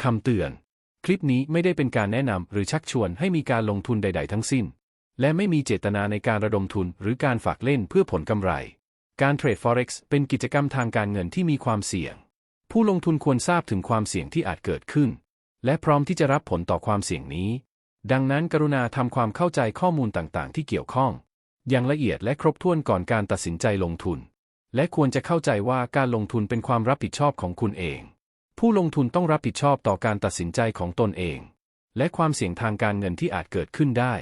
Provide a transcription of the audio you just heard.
คำเตือนคลิปนี้ไม่ได้เป็นการแนะนำหรือชักชวนให้มีการลงทุนใดๆทั้งสิ้นและไม่มีเจตนาในการระดมทุนหรือการฝากเล่นเพื่อผลกำไรการเทรด Forex เป็นกิจกรรมทางการเงินที่มีความเสี่ยงผู้ลงทุนควรทราบถึงความเสี่ยงที่อาจเกิดขึ้นและพร้อมที่จะรับผลต่อความเสี่ยงนี้ดังนั้นกรุณาทำความเข้าใจข้อมูลต่างๆที่เกี่ยวข้องอย่างละเอียดและครบถ้วนก่อนการตัดสินใจลงทุนและควรจะเข้าใจว่าการลงทุนเป็นความรับผิดชอบของคุณเองผู้ลงทุนต้องรับผิดชอบต่อการตัดสินใจของตนเองและความเสี่ยงทางการเงินที่อาจเกิดขึ้นได้